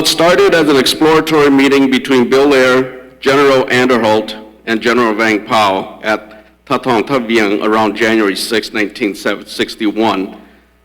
What started as an exploratory meeting between Bill Lair, General Anderholt, and General Vang Pao at Tatong Ta Vieng around January 6, 1961,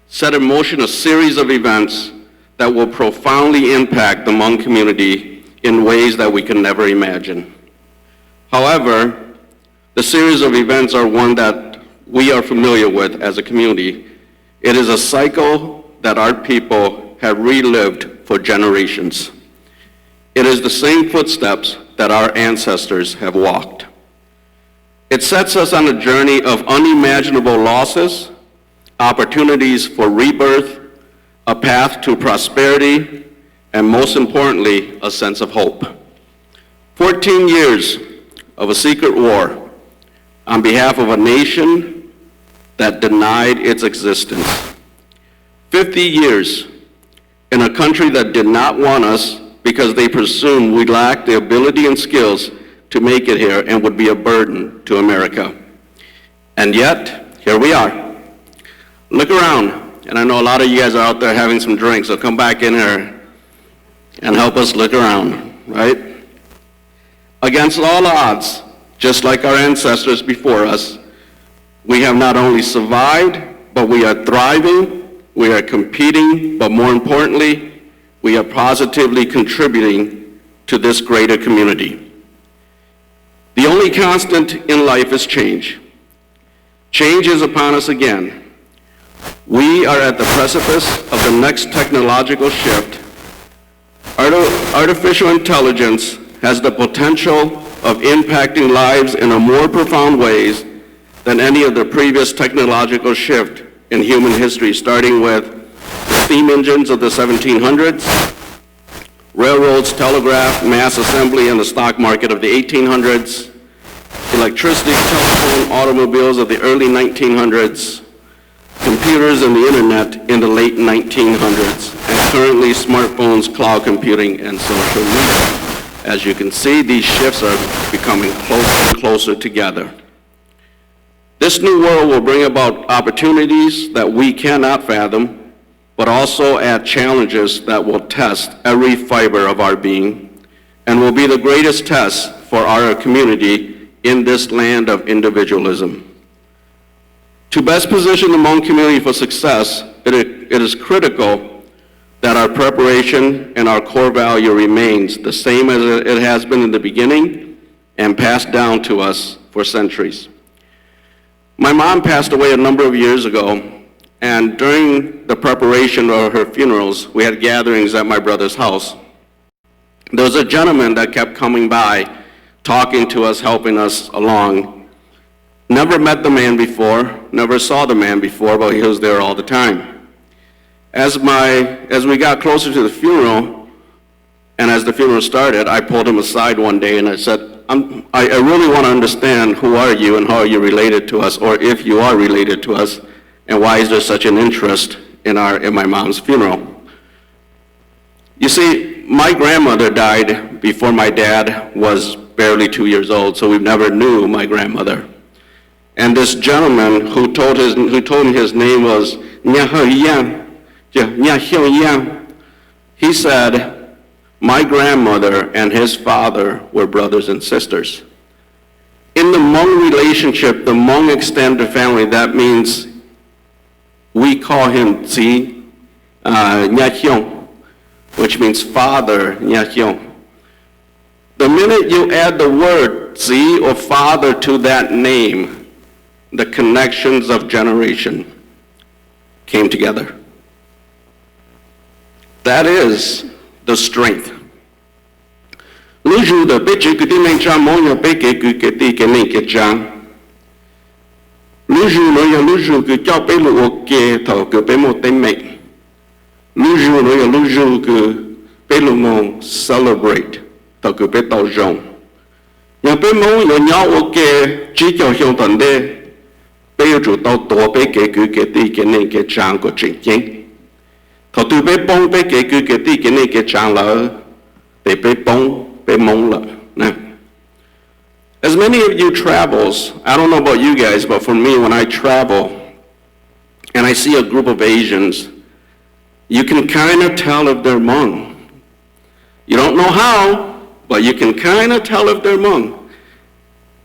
set in motion a series of events that will profoundly impact the Hmong community in ways that we can never imagine. However, the series of events are one that we are familiar with as a community. It is a cycle that our people have relived for generations. It is the same footsteps that our ancestors have walked. It sets us on a journey of unimaginable losses, opportunities for rebirth, a path to prosperity, and most importantly, a sense of hope. 14 years of a secret war on behalf of a nation that denied its existence. 50 years in a country that did not want us because they presumed we lacked the ability and skills to make it here and would be a burden to America. And yet, here we are. Look around, and I know a lot of you guys are out there having some drinks, so come back in here and help us look around, right? Against all odds, just like our ancestors before us, we have not only survived, but we are thriving, we are competing, but more importantly, we are positively contributing to this greater community. The only constant in life is change. Change is upon us again. We are at the precipice of the next technological shift. Artificial intelligence has the potential of impacting lives in a more profound ways than any of the previous technological shift in human history, starting with the steam engines of the 1700s, railroads, telegraph, mass assembly, and the stock market of the 1800s, electricity, telephone, automobiles of the early 1900s, computers and the internet in the late 1900s, and currently smartphones, cloud computing, and social media. As you can see, these shifts are becoming closer and closer together. This new world will bring about opportunities that we cannot fathom, but also add challenges that will test every fiber of our being and will be the greatest test for our community in this land of individualism. To best position the Hmong community for success, it is critical that our preparation and our core value remains the same as it has been in the beginning and passed down to us for centuries. My mom passed away a number of years ago, and during the preparation of her funerals, we had gatherings at my brother's house. There was a gentleman that kept coming by, talking to us, helping us along. Never met the man before, never saw the man before, but he was there all the time. As we got closer to the funeral, and as the funeral started, I pulled him aside one day and I said, I really want to understand who are you and how are you related to us, or if you are related to us, and why is there such an interest in my mom's funeral? You see, my grandmother died before my dad was barely 2 years old, so we never knew my grandmother. And this gentleman who told me his name was he said, my grandmother and his father were brothers and sisters. In the Hmong relationship, the Hmong extended family, that means we call him Tseem Kub, which means father Kub. The minute you add the word Tse or father to that name, the connections of generation came together. That is the strength. Luju the bitch could make jam on your bake can make it jam. Luju no ya luju could chop a little gay talk a bemo they make. Luju no ya luju could belumo celebrate talk a bit of Jean. Ya bemo your yaw okay, chico hilton there. Bây giờ tao tổ bé cái này cái trang của chính chính, thầu từ bé bông bé cái này cái trang là để bé bông bé mông là nè. As many of you travels, I don't know about you guys, but for me, when I travel and I see a group of Asians, you can kind of tell if they're Hmong. You don't know how, but you can kind of tell if they're Hmong.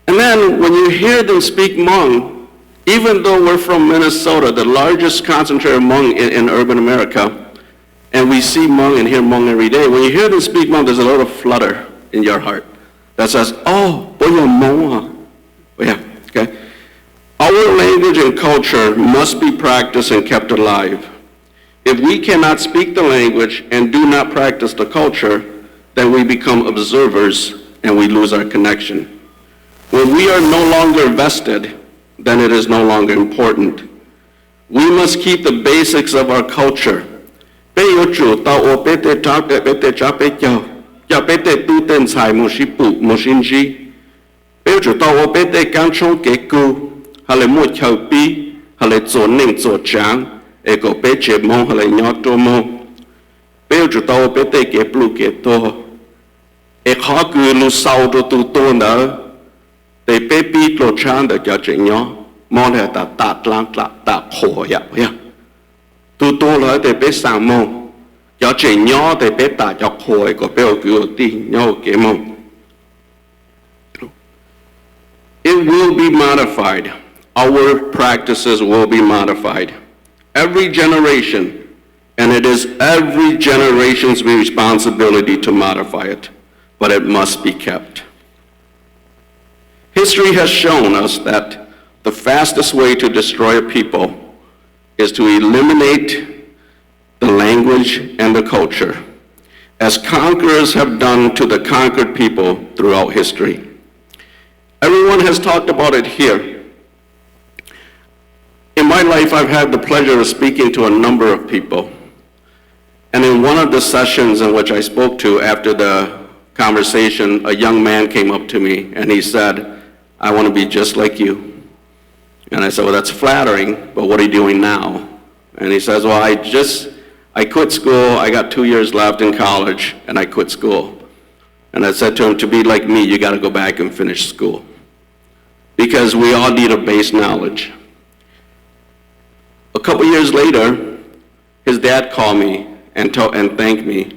And then when you hear them speak Hmong, even though we're from Minnesota, the largest concentrated Hmong in urban America, and we see Hmong and hear Hmong every day, when you hear them speak Hmong, there's a little flutter in your heart that says, oh, boy, you're Hmong. Yeah, okay. Our language and culture must be practiced and kept alive. If we cannot speak the language and do not practice the culture, then we become observers and we lose our connection. When we are no longer vested, then it is no longer important. We must keep the basics of our culture. Ego peche mo hale nyoto mo beo ju tao pete ke plu ke to e kha ku lu sao do tu to na te pe pi lo chan da ja che nyo mo le ta ta tlang tla ta kho ya tu to la te pe sang mo ja che nyo te pe ta ja kho e ko beo ku ti nyo ke mo. It will be modified. Our practices will be modified. Every generation, and it is every generation's responsibility to modify it, but it must be kept. History has shown us that the fastest way to destroy a people is to eliminate the language and the culture, as conquerors have done to the conquered people throughout history. Everyone has talked about it here. In my life, I've had the pleasure of speaking to a number of people. And in one of the sessions in which I spoke to after the conversation, a young man came up to me and he said, I want to be just like you. And I said, well, that's flattering, but what are you doing now? And he says, well, I quit school. I got 2 years left in college, and I quit school. And I said to him, to be like me, you got to go back and finish school. Because we all need a base knowledge. A couple years later, his dad called me and thanked me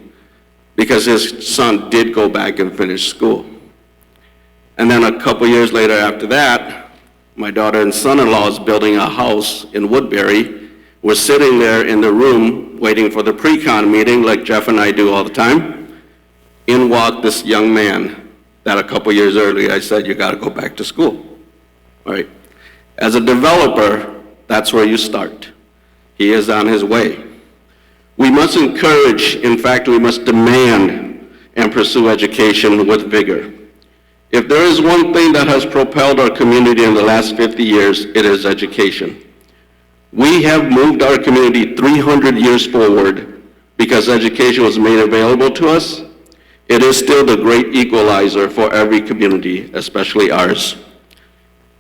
because his son did go back and finish school. And then a couple years later after that, my daughter and son-in-law is building a house in Woodbury. We're sitting there in the room waiting for the pre-con meeting like Jeff and I do all the time. In walked this young man that a couple years earlier I said, you got to go back to school. All right. As a developer, that's where you start. He is on his way. We must encourage, in fact, we must demand and pursue education with vigor. If there is one thing that has propelled our community in the last 50 years, it is education. We have moved our community 300 years forward because education was made available to us. It is still the great equalizer for every community, especially ours.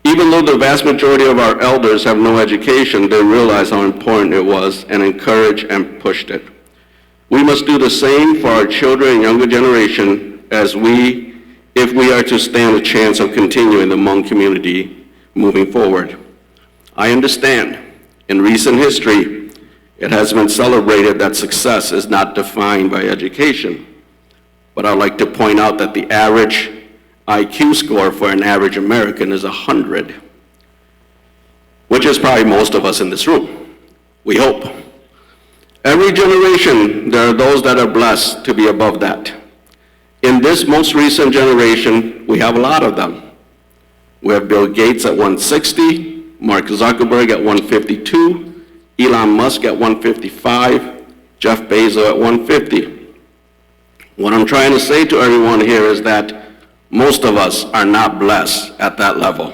Even though the vast majority of our elders have no education, they realize how important it was and encouraged and pushed it. We must do the same for our children and younger generation if we are to stand a chance of continuing the Hmong community moving forward. I understand, in recent history, it has been celebrated that success is not defined by education. But I'd like to point out that the average IQ score for an average American is 100, which is probably most of us in this room, we hope. Every generation, there are those that are blessed to be above that. In this most recent generation, we have a lot of them. We have Bill Gates at 160, Mark Zuckerberg at 152, Elon Musk at 155, Jeff Bezos at 150. What I'm trying to say to everyone here is that most of us are not blessed at that level.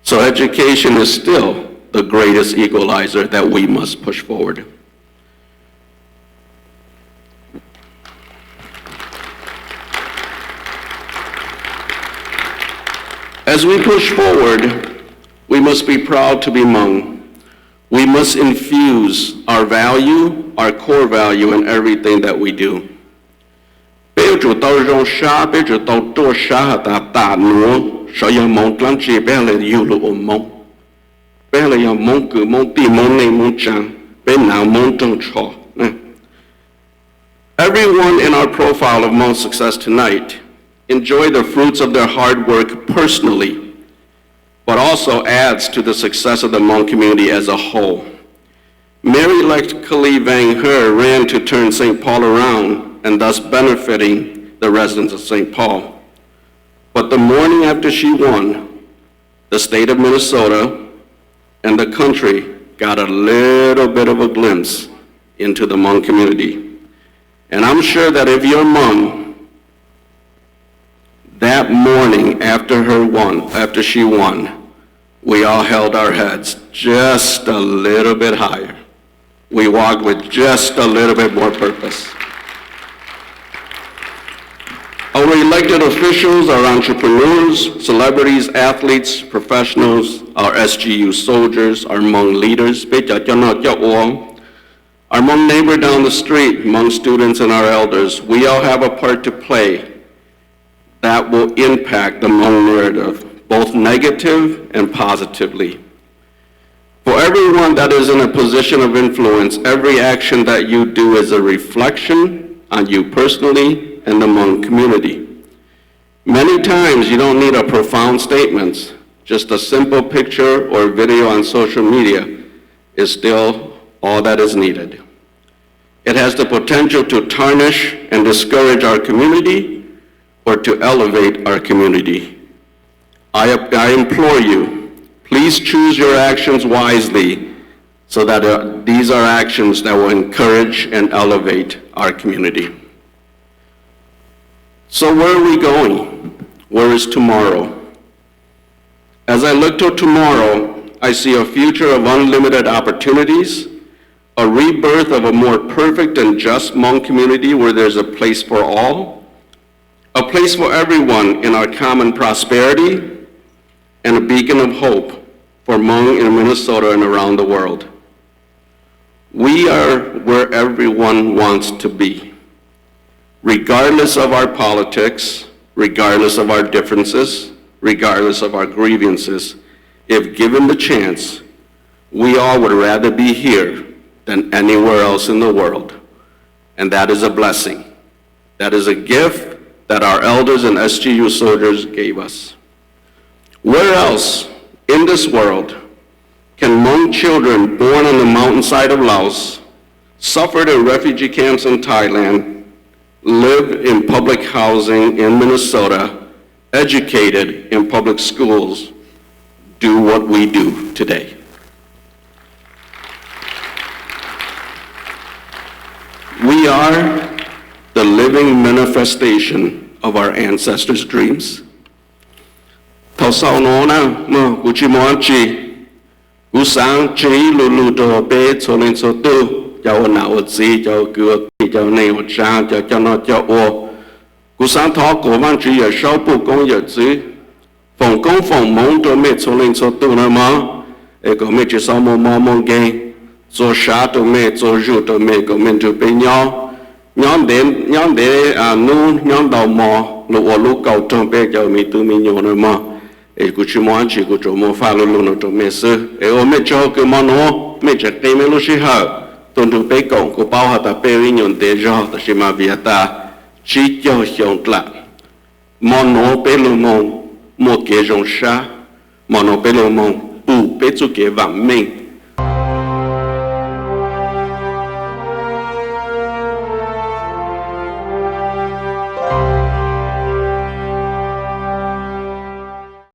So education is still the greatest equalizer that we must push forward. As we push forward, we must be proud to be Hmong. We must infuse our value, our core value in everything that we do. Bây giờ tao rong xa, bây giờ tao tua xa ta nữa, sao giờ mong lắm chỉ bây giờ yêu lu mong, bây giờ mong cứ mong tìm mong này mong chẳng, bây nào mong trong trò. Everyone in our profile of Hmong success tonight enjoy the fruits of their hard work personally, but also adds to the success of the Hmong community as a whole. Mayor-elect Khalid Vang Her ran to turn St. Paul around and thus benefiting the residents of St. Paul. But the morning after she won, the state of Minnesota and the country got a little bit of a glimpse into the Hmong community. And I'm sure that if your mom, that morning after she won, we all held our heads just a little bit higher. We walked with just a little bit more purpose. Our elected officials, our entrepreneurs, celebrities, athletes, professionals, our SGU soldiers, our Hmong leaders, our Hmong neighbor down the street, Hmong students and our elders, we all have a part to play that will impact the Hmong narrative, both negative and positively. For everyone that is in a position of influence, every action that you do is a reflection on you personally and the Hmong community. Many times you don't need a profound statement. Just a simple picture or video on social media is still all that is needed. It has the potential to tarnish and discourage our community or to elevate our community. I implore you, please choose your actions wisely so that these are actions that will encourage and elevate our community. So where are we going? Where is tomorrow? As I look to tomorrow, I see a future of unlimited opportunities, a rebirth of a more perfect and just Hmong community where there's a place for all, a place for everyone in our common prosperity, and a beacon of hope for Hmong in Minnesota and around the world. We are where everyone wants to be, regardless of our politics, regardless of our differences, regardless of our grievances. If given the chance, we all would rather be here than anywhere else in the world. And that is a blessing. That is a gift that our elders and SGU soldiers gave us. Where else in this world can Hmong children born on the mountainside of Laos, suffered in refugee camps in Thailand, live in public housing in Minnesota, educated in public schools, do what we do today? We are the living manifestation of our ancestors' dreams.做啥都没，做肉都没，个面就被鸟的鸟到毛，路高中被叫没都没鸟了嘛，过去忙去过周末发路都没事，我们叫个嘛喏，没这对面路是好，都被讲个包下他被人用的热，但是嘛别打，只叫乡啦，嘛喏被路梦，莫给容啥，嘛喏被路梦，不被做给完美。